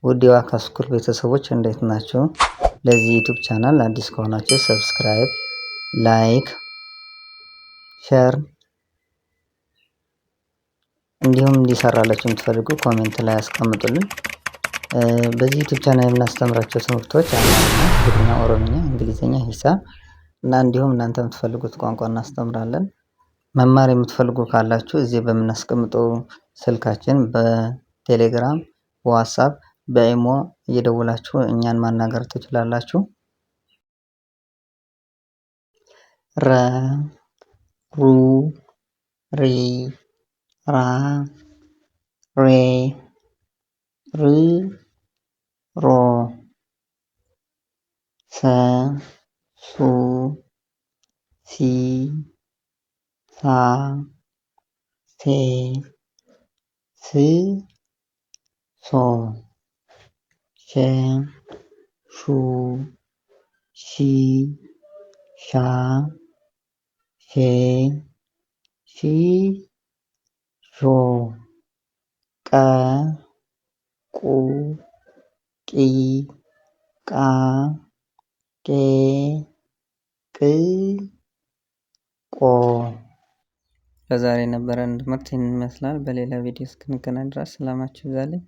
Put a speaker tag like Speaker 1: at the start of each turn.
Speaker 1: ውድ የዋካ ስኩል ቤተሰቦች እንዴት ናቸው? ለዚህ ዩቲዩብ ቻናል አዲስ ከሆናችሁ ሰብስክራይብ፣ ላይክ፣ ሼር እንዲሁም እንዲሰራላችሁ የምትፈልጉ ኮሜንት ላይ አስቀምጡልን። በዚህ ዩቲዩብ ቻናል የምናስተምራቸው ትምህርቶች አማርኛ፣ ትግርኛ፣ ኦሮምኛ፣ እንግሊዝኛ፣ ሂሳብ እና እንዲሁም እናንተ የምትፈልጉት ቋንቋ እናስተምራለን። መማር የምትፈልጉ ካላችሁ እዚህ በምናስቀምጠው ስልካችን በቴሌግራም፣ በዋትስአፕ፣ በኢሞ እየደወላችሁ እኛን ማናገር ትችላላችሁ። ረ ሩ ሪ ራ ሬ ር ሮ ሰ ሱ ሲ ሳ ሴ ስ ሶ ሸ ሹ ሺ ሻ ሼ ሺ ሾ ቀ ቁ ቂ ቃ ቄ ቅ ቆ። ለዛሬ የነበረን ትምህርት ይህን ይመስላል። በሌላ ቪዲዮ እስክንገናኝ ድረስ ሰላማችሁ ይብዛልኝ።